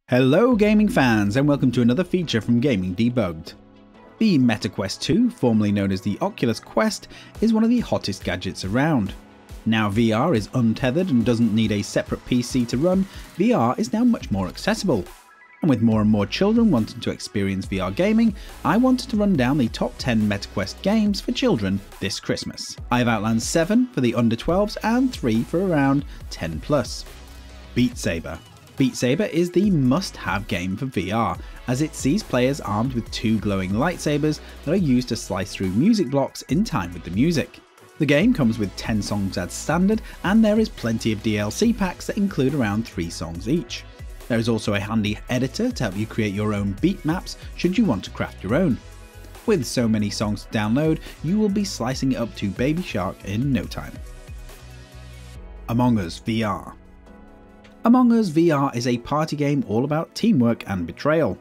Hello gaming fans and welcome to another feature from Gaming Debugged. The Meta Quest 2, formerly known as the Oculus Quest, is one of the hottest gadgets around. Now VR is untethered and doesn't need a separate PC to run, VR is now much more accessible. And with more and more children wanting to experience VR gaming, I wanted to run down the top 10 Meta Quest games for children this Christmas. I have outlined 7 for the under 12s and 3 for around 10 plus. Beat Saber. Beat Saber is the must-have game for VR, as it sees players armed with 2 glowing lightsabers that are used to slice through music blocks in time with the music. The game comes with 10 songs as standard, and there is plenty of DLC packs that include around 3 songs each. There is also a handy editor to help you create your own beat maps should you want to craft your own. With so many songs to download, you will be slicing it up to Baby Shark in no time. Among Us VR. Among Us VR is a party game all about teamwork and betrayal.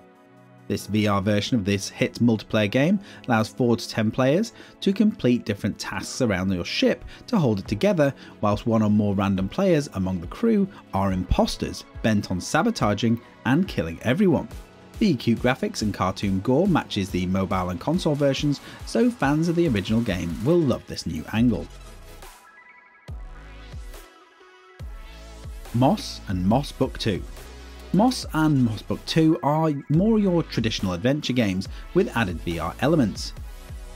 This VR version of this hit multiplayer game allows 4 to 10 players to complete different tasks around your ship to hold it together, whilst 1 or more random players among the crew are imposters bent on sabotaging and killing everyone. The cute graphics and cartoon gore matches the mobile and console versions, so fans of the original game will love this new angle. Moss and Moss Book 2. Moss and Moss Book 2 are more your traditional adventure games with added VR elements.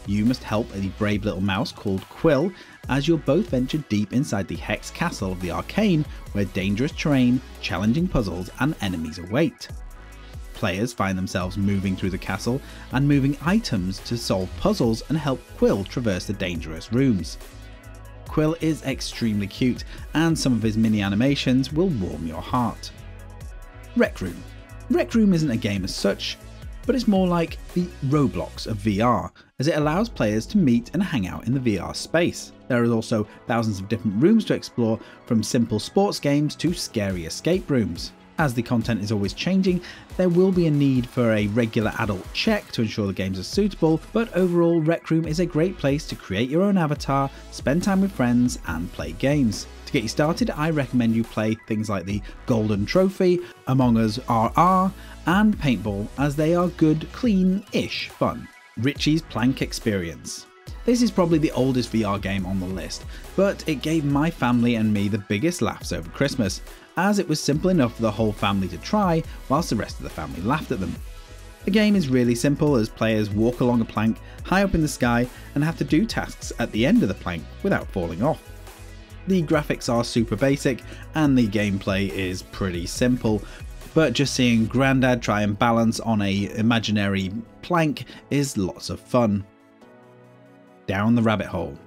You must help a brave little mouse called Quill as you'll both venture deep inside the Hex Castle of the Arcane, where dangerous terrain, challenging puzzles and enemies await. Players find themselves moving through the castle and moving items to solve puzzles and help Quill traverse the dangerous rooms. Quill is extremely cute, and some of his mini animations will warm your heart. Rec Room. Rec Room isn't a game as such, but it's more like the Roblox of VR, as it allows players to meet and hang out in the VR space. There are also thousands of different rooms to explore, from simple sports games to scary escape rooms. As the content is always changing, there will be a need for a regular adult check to ensure the games are suitable, but overall Rec Room is a great place to create your own avatar, spend time with friends and play games. To get you started, I recommend you play things like the Golden Trophy, Among Us RR and Paintball, as they are good, clean-ish fun. RICHIE'S Plank Experience. This is probably the oldest VR game on the list, but it gave my family and me the biggest laughs over Christmas, as it was simple enough for the whole family to try, whilst the rest of the family laughed at them. The game is really simple, as players walk along a plank high up in the sky and have to do tasks at the end of the plank without falling off. The graphics are super basic and the gameplay is pretty simple, but just seeing Grandad try and balance on a imaginary plank is lots of fun. Down the Rabbit Hole.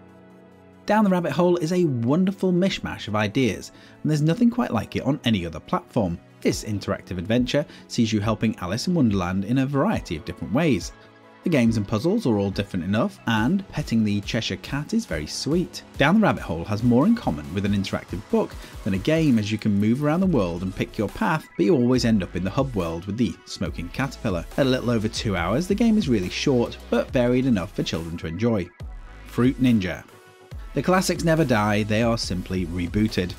Down the Rabbit Hole is a wonderful mishmash of ideas, and there's nothing quite like it on any other platform. This interactive adventure sees you helping Alice in Wonderland in a variety of different ways. The games and puzzles are all different enough, and petting the Cheshire Cat is very sweet. Down the Rabbit Hole has more in common with an interactive book than a game, as you can move around the world and pick your path, but you always end up in the hub world with the smoking caterpillar. At a little over 2 hours, the game is really short, but varied enough for children to enjoy. Fruit Ninja. The classics never die, they are simply rebooted.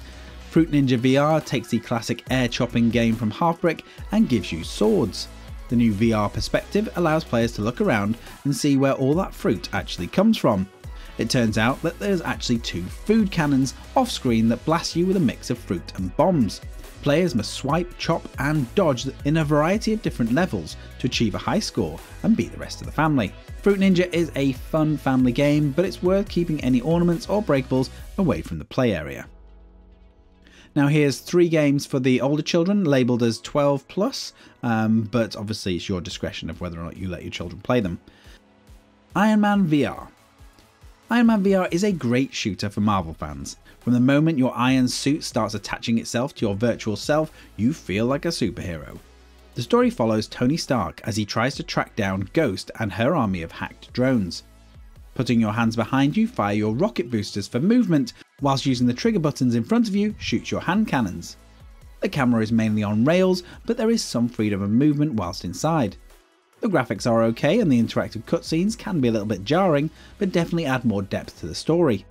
Fruit Ninja VR takes the classic air chopping game from Half-Brick and gives you swords. The new VR perspective allows players to look around and see where all that fruit actually comes from. It turns out that there's actually 2 food cannons off screen that blast you with a mix of fruit and bombs. Players must swipe, chop and dodge in a variety of different levels to achieve a high score and beat the rest of the family. Fruit Ninja is a fun family game, but it's worth keeping any ornaments or breakables away from the play area. Now here's 3 games for the older children labelled as 12 plus, but obviously it's your discretion of whether or not you let your children play them. Iron Man VR. Iron Man VR is a great shooter for Marvel fans. From the moment your iron suit starts attaching itself to your virtual self, you feel like a superhero. The story follows Tony Stark as he tries to track down Ghost and her army of hacked drones. Putting your hands behind you, fire your rocket boosters for movement, whilst using the trigger buttons in front of you, shoot your hand cannons. The camera is mainly on rails, but there is some freedom of movement whilst inside. The graphics are okay and the interactive cutscenes can be a little bit jarring, but definitely add more depth to the story.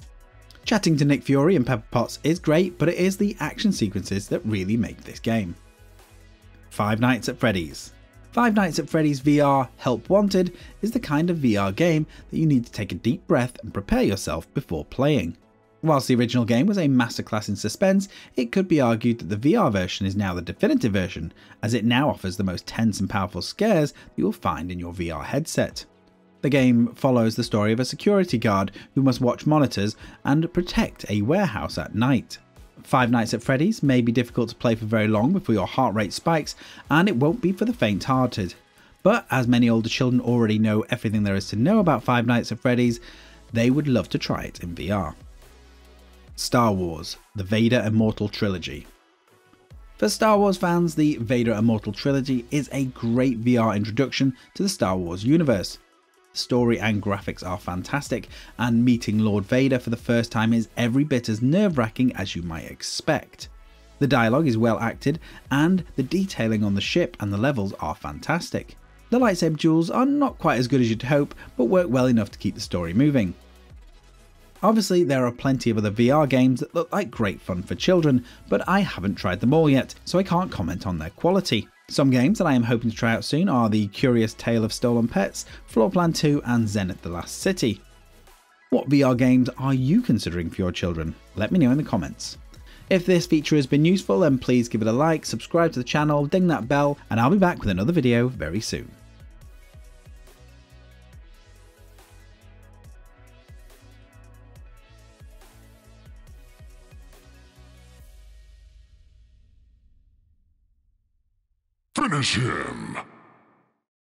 Chatting to Nick Fury and Pepper Potts is great, but it is the action sequences that really make this game. Five Nights at Freddy's. Five Nights at Freddy's VR Help Wanted is the kind of VR game that you need to take a deep breath and prepare yourself before playing. Whilst the original game was a masterclass in suspense, it could be argued that the VR version is now the definitive version, as it now offers the most tense and powerful scares that you will find in your VR headset. The game follows the story of a security guard who must watch monitors and protect a warehouse at night. Five Nights at Freddy's may be difficult to play for very long before your heart rate spikes, and it won't be for the faint-hearted. But as many older children already know everything there is to know about Five Nights at Freddy's, they would love to try it in VR. Star Wars: The VADER Immortal Trilogy. For Star Wars fans, the VADER Immortal Trilogy is a great VR introduction to the Star Wars universe. Story and graphics are fantastic, and meeting Lord Vader for the first time is every bit as nerve-wracking as you might expect. The dialogue is well acted, and the detailing on the ship and the levels are fantastic. The lightsaber duels are not quite as good as you'd hope, but work well enough to keep the story moving. Obviously, there are plenty of other VR games that look like great fun for children, but I haven't tried them all yet, so I can't comment on their quality. Some games that I am hoping to try out soon are The Curious Tale of Stolen Pets, Floorplan 2 and Zenith the Last City. What VR games are you considering for your children? Let me know in the comments. If this feature has been useful, then please give it a like, subscribe to the channel, ding that bell, and I'll be back with another video very soon. Finish him!